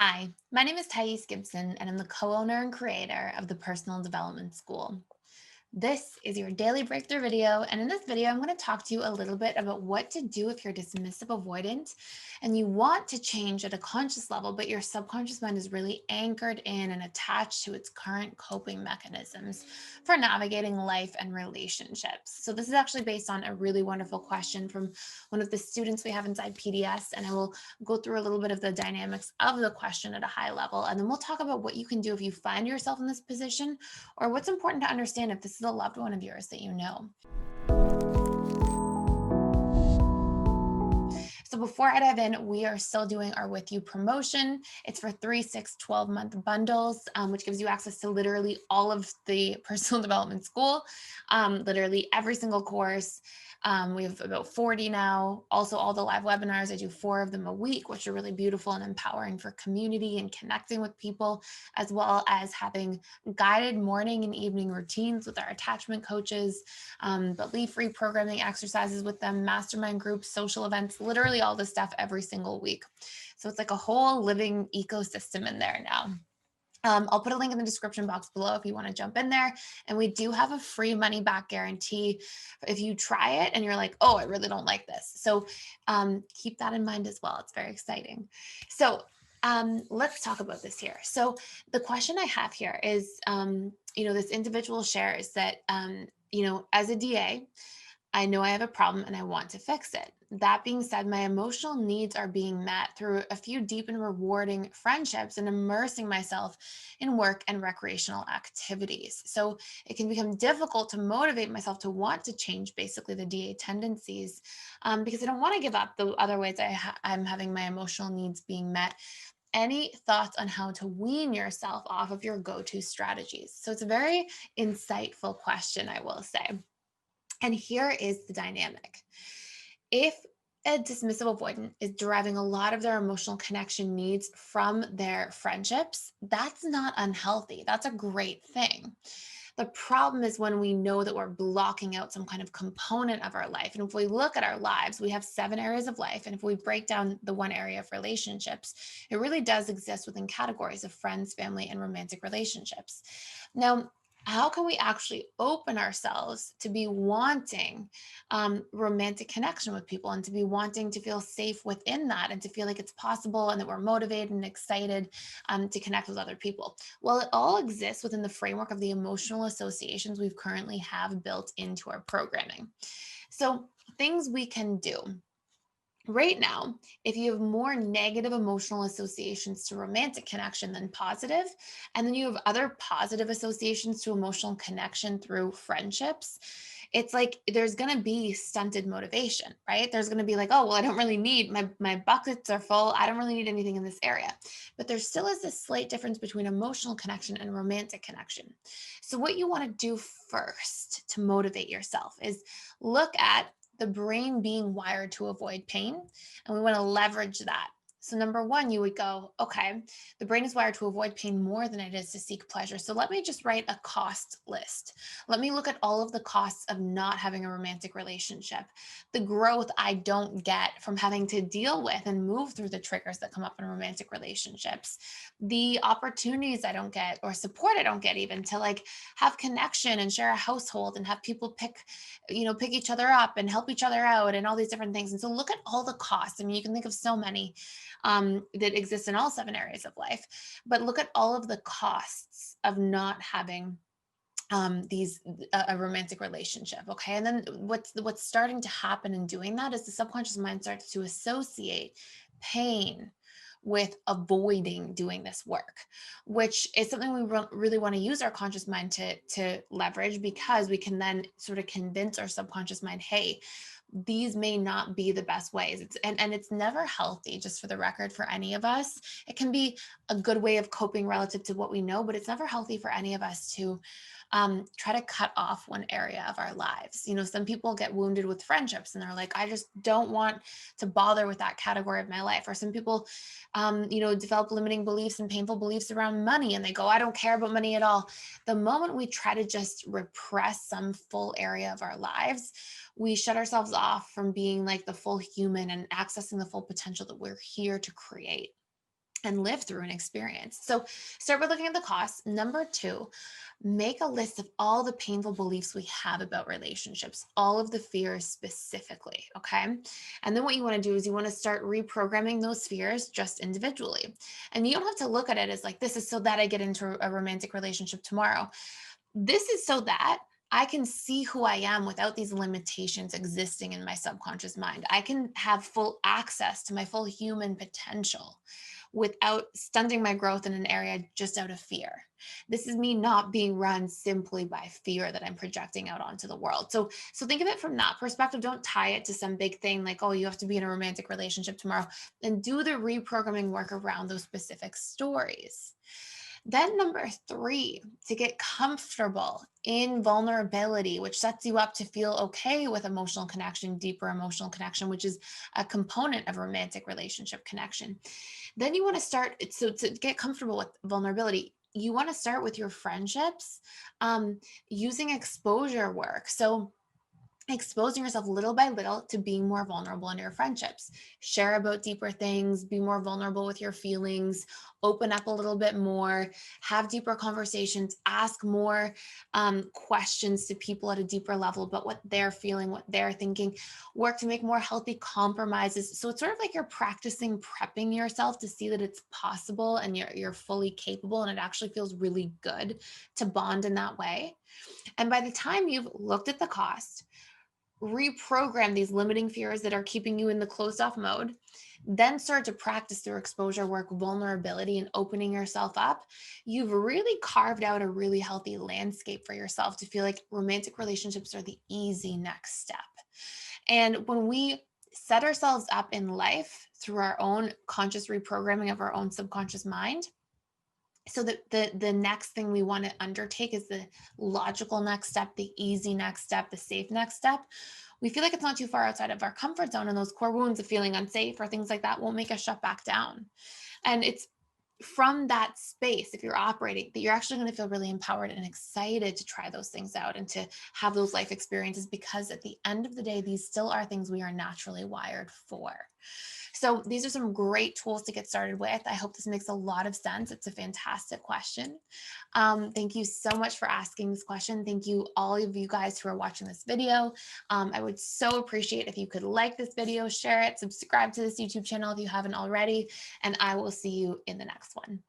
Hi, my name is Thais Gibson, and I'm the co owner and creator of the Personal Development School. This is your daily breakthrough video. And in this video, I'm going to talk to you a little bit about what to do if you're dismissive avoidant and you want to change at a conscious level, but your subconscious mind is really anchored in and attached to its current coping mechanisms for navigating life and relationships. So, this is actually based on a really wonderful question from one of the students we have inside PDS. And I will go through a little bit of the dynamics of the question at a high level. And then we'll talk about what you can do if you find yourself in this position or what's important to understand if this is a loved one of yours that you know. So before I dive in, we are still doing our With You promotion. It's for 3, 6, 12-month bundles, which gives you access to literally all of the personal development school, literally every single course. We have about 40 now. Also, all the live webinars. I do 4 of them a week, which are really beautiful and empowering for community and connecting with people, as well as having guided morning and evening routines with our attachment coaches, but leave reprogramming exercises with them, mastermind groups, social events, literally all this stuff every single week. So it's like a whole living ecosystem in there now. I'll put a link in the description box below if you want to jump in there. And we do have a free money back guarantee if you try it and you're like, oh, I really don't like this. So keep that in mind as well. It's very exciting. So let's talk about this here. So the question I have here is, this individual shares that, as a DA, I know I have a problem and I want to fix it. That being said, my emotional needs are being met through a few deep and rewarding friendships and immersing myself in work and recreational activities. So it can become difficult to motivate myself to want to change basically the DA tendencies because I don't want to give up the other ways I'm having my emotional needs being met. Any thoughts on how to wean yourself off of your go to strategies? So it's a very insightful question, I will say. And here is the dynamic. If a dismissive avoidant is deriving a lot of their emotional connection needs from their friendships, that's not unhealthy. That's a great thing. The problem is when we know that we're blocking out some kind of component of our life. And if we look at our lives, we have 7 areas of life. And if we break down the one area of relationships, it really does exist within categories of friends, family, and romantic relationships. Now, how can we actually open ourselves to be wanting romantic connection with people and to be wanting to feel safe within that and to feel like it's possible and that we're motivated and excited to connect with other people? Well, it all exists within the framework of the emotional associations we've currently have built into our programming. So things we can do. Right now, if you have more negative emotional associations to romantic connection than positive, and then you have other positive associations to emotional connection through friendships, it's like there's going to be stunted motivation, right? There's going to be like, oh, well, I don't really need my buckets are full. I don't really need anything in this area. But there still is this slight difference between emotional connection and romantic connection. So what you want to do first to motivate yourself is look at the brain being wired to avoid pain, and we want to leverage that. So, number one, you would go, okay, the brain is wired to avoid pain more than it is to seek pleasure. So, let me just write a cost list. Let me look at all of the costs of not having a romantic relationship, the growth I don't get from having to deal with and move through the triggers that come up in romantic relationships, the opportunities I don't get or support I don't get even to like have connection and share a household and have people pick each other up and help each other out and all these different things. And so look at all the costs. I mean, you can think of so many that exist in all 7 areas of life, but look at all of the costs of not having these a romantic relationship. Okay. And then what's starting to happen in doing that is the subconscious mind starts to associate pain with avoiding doing this work, which is something we really want to use our conscious mind to leverage, because we can then sort of convince our subconscious mind, hey, these may not be the best ways. And it's never healthy, just for the record, for any of us. It can be a good way of coping relative to what we know, but it's never healthy for any of us to try to cut off one area of our lives. Some people get wounded with friendships and they're like, I just don't want to bother with that category of my life. Or some people, develop limiting beliefs and painful beliefs around money and they go, I don't care about money at all. The moment we try to just repress some full area of our lives, we shut ourselves off from being like the full human and accessing the full potential that we're here to create. and live through an experience. So start by looking at the costs. Number two, make a list of all the painful beliefs we have about relationships, all of the fears specifically. Okay. And then what you want to do is you want to start reprogramming those fears just individually. And you don't have to look at it as like, this is so that I get into a romantic relationship tomorrow. This is so that I can see who I am without these limitations existing in my subconscious mind. I can have full access to my full human potential without stunting my growth in an area just out of fear. This is me not being run simply by fear that I'm projecting out onto the world. So think of it from that perspective. Don't tie it to some big thing like, oh, you have to be in a romantic relationship tomorrow, and do the reprogramming work around those specific stories. Then, number three, to get comfortable in vulnerability, which sets you up to feel okay with emotional connection, deeper emotional connection, which is a component of romantic relationship connection. Then you want to start, so to get comfortable with vulnerability, you want to start with your friendships using exposure work. So, exposing yourself little by little to being more vulnerable in your friendships. Share about deeper things, be more vulnerable with your feelings, open up a little bit more, have deeper conversations, ask more questions to people at a deeper level about what they're feeling, what they're thinking, work to make more healthy compromises. So it's sort of like you're practicing prepping yourself to see that it's possible and you're fully capable, and it actually feels really good to bond in that way. And by the time you've looked at the cost, reprogram these limiting fears that are keeping you in the closed off mode, then start to practice through exposure work, vulnerability, and opening yourself up, you've really carved out a really healthy landscape for yourself to feel like romantic relationships are the easy next step. And when we set ourselves up in life through our own conscious reprogramming of our own subconscious mind, so the next thing we want to undertake is the logical next step, the easy next step, the safe next step. We feel like it's not too far outside of our comfort zone, and those core wounds of feeling unsafe or things like that won't make us shut back down. And it's from that space, if you're operating, that you're actually going to feel really empowered and excited to try those things out and to have those life experiences, because at the end of the day, these still are things we are naturally wired for. So these are some great tools to get started with. I hope this makes a lot of sense. It's a fantastic question. Thank you so much for asking this question. Thank you, all of you guys who are watching this video. I would so appreciate if you could like this video, share it, subscribe to this YouTube channel if you haven't already, and I will see you in the next one.